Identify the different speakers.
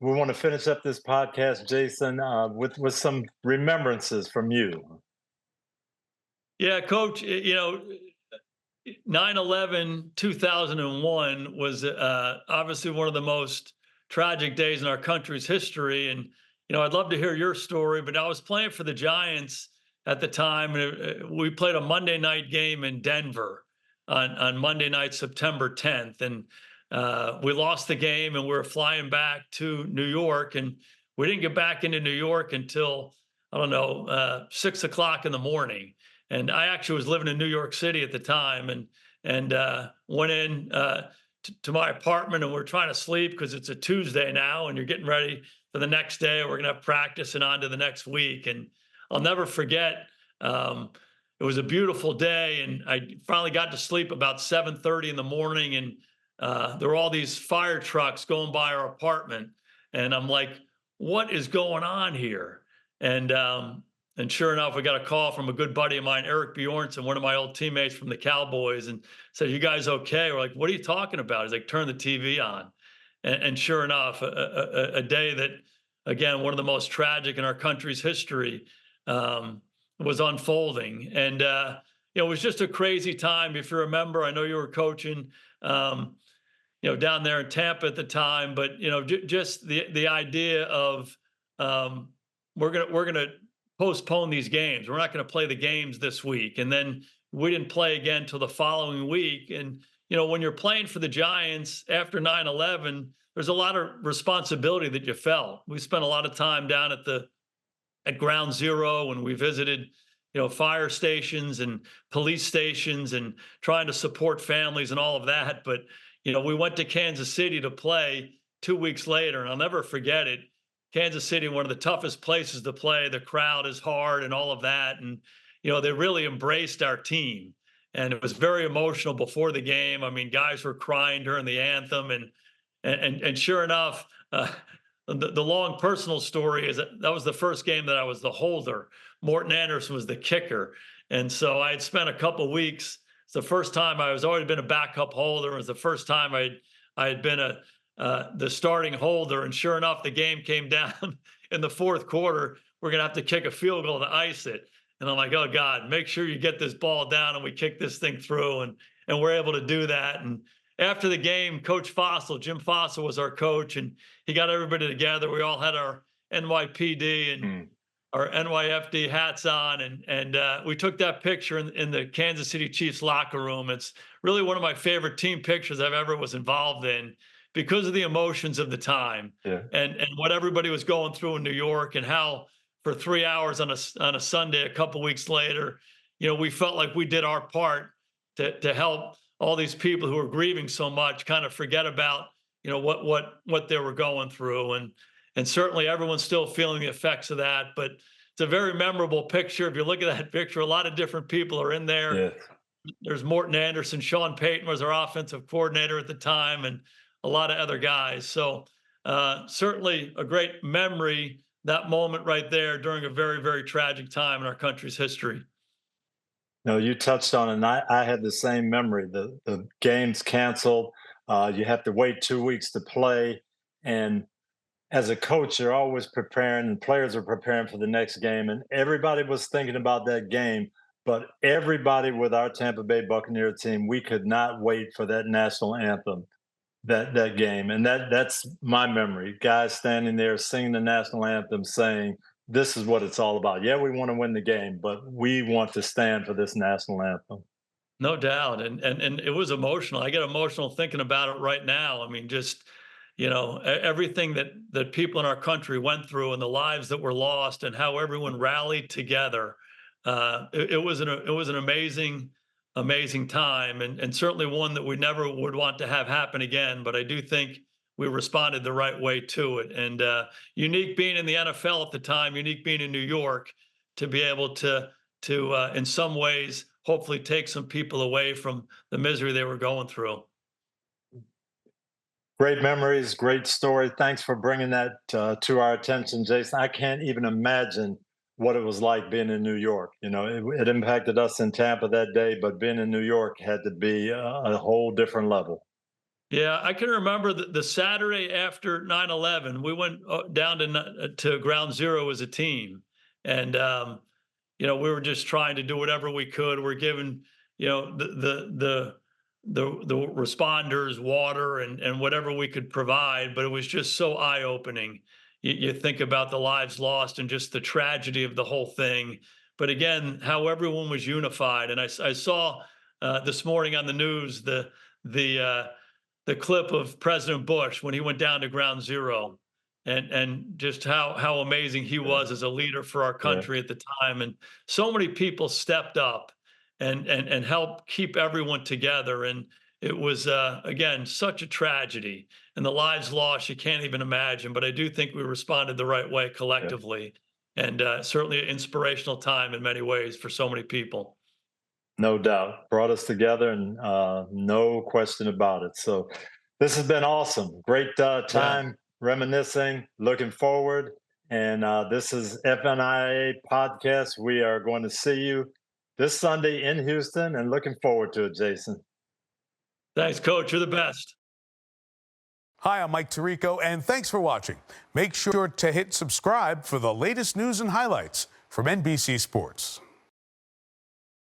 Speaker 1: We want to finish up this podcast, Jason, with some remembrances from you.
Speaker 2: Yeah, Coach, 9/11, 2001 was obviously one of the most tragic days in our country's history. And, I'd love to hear your story, but I was playing for the Giants at the time. And we played a Monday night game in Denver on Monday night, September 10th. And we lost the game and we were flying back to New York. And we didn't get back into New York until, I don't know, 6 o'clock in the morning. And I actually was living in New York City at the time, and went in to my apartment, and we're trying to sleep because it's a Tuesday now, and you're getting ready for the next day. We're gonna have practice and on to the next week. And I'll never forget. It was a beautiful day, and I finally got to sleep about 7:30 in the morning, and there were all these fire trucks going by our apartment, and I'm like, "What is going on here?" And and sure enough, we got a call from a good buddy of mine, Eric Bjornson, one of my old teammates from the Cowboys, and said, "You guys okay?" We're like, "What are you talking about?" He's like, "Turn the TV on." And sure enough, a day that, again, one of the most tragic in our country's history, was unfolding. And it was just a crazy time. If you remember, I know you were coaching, down there in Tampa at the time, but just the idea of, we're gonna postpone these games. We're not going to play the games this week. And then we didn't play again till the following week. And, when you're playing for the Giants after 9/11, there's a lot of responsibility that you felt. We spent a lot of time down at ground zero when we visited, fire stations and police stations and trying to support families and all of that. But, we went to Kansas City to play 2 weeks later, and I'll never forget it. Kansas City, one of the toughest places to play. The crowd is hard and all of that. And, they really embraced our team. And it was very emotional before the game. I mean, guys were crying during the anthem. And sure enough, the long personal story is that was the first game that I was the holder. Morton Anderson was the kicker. And so I had spent a couple weeks. It's the first time I was already been a backup holder. It was the first time I had been the starting holder. And sure enough, the game came down in the fourth quarter. We're going to have to kick a field goal to ice it. And I'm like, "Oh God, make sure you get this ball down," and we kick this thing through. And we're able to do that. And after the game, Coach Fossil, Jim Fossil was our coach, and he got everybody together. We all had our NYPD and
Speaker 1: Mm.
Speaker 2: our NYFD hats on, and we took that picture in the Kansas City Chiefs locker room. It's really one of my favorite team pictures I've ever was involved in because of the emotions of the time,
Speaker 1: Yeah.
Speaker 2: and what everybody was going through in New York, and how for 3 hours on a Sunday, a couple weeks later, we felt like we did our part to help all these people who are grieving so much kind of forget about what they were going through. And certainly everyone's still feeling the effects of that. But it's a very memorable picture. If you look at that picture, a lot of different people are in there.
Speaker 1: Yeah.
Speaker 2: There's Morton Anderson. Sean Payton was our offensive coordinator at the time, and a lot of other guys. So certainly a great memory, that moment right there during a very, very tragic time in our country's history.
Speaker 1: No, you touched on it, and I had the same memory. The game's canceled. You have to wait 2 weeks to play. And as a coach, you're always preparing, and players are preparing for the next game. And everybody was thinking about that game. But everybody with our Tampa Bay Buccaneer team, we could not wait for that national anthem, that game. And that's my memory. Guys standing there singing the national anthem, saying, "This is what it's all about. Yeah, we want to win the game, but we want to stand for this national anthem."
Speaker 2: No doubt. And it was emotional. I get emotional thinking about it right now. I mean, just, everything that people in our country went through and the lives that were lost and how everyone rallied together. It was an amazing time, and certainly one that we never would want to have happen again. But I do think we responded the right way to it. And unique being in the NFL at the time, unique being in New York, to be able to in some ways hopefully take some people away from the misery they were going through.
Speaker 1: Great memories, great story. Thanks for bringing that to our attention, Jason. I can't even imagine what it was like being in New York. It impacted us in Tampa that day, but being in New York had to be a whole different level.
Speaker 2: Yeah, I can remember the Saturday after 9/11, we went down to Ground Zero as a team, and we were just trying to do whatever we could. We're giving, the responders water and whatever we could provide, but it was just so eye opening. You think about the lives lost and just the tragedy of the whole thing, but again, how everyone was unified. And I saw this morning on the news the uh, the clip of President Bush when he went down to Ground Zero, and just how amazing he
Speaker 1: Yeah,
Speaker 2: was as a leader for our
Speaker 1: yeah,
Speaker 2: country at the time. And so many people stepped up and helped keep everyone together. And it was again such a tragedy, and the lives lost you can't even imagine. But I do think we responded the right way
Speaker 1: yeah.
Speaker 2: collectively, and certainly an inspirational time in many ways for so many people.
Speaker 1: No doubt. Brought us together, and no question about it. So this has been awesome. Great
Speaker 2: Yeah.
Speaker 1: time reminiscing, looking forward. And this is FNIA podcast. We are going to see you this Sunday in Houston, and looking forward to it, Jason.
Speaker 2: Thanks, Coach. You're the best.
Speaker 3: Hi, I'm Mike Tirico, and thanks for watching. Make sure to hit subscribe for the latest news and highlights from NBC Sports.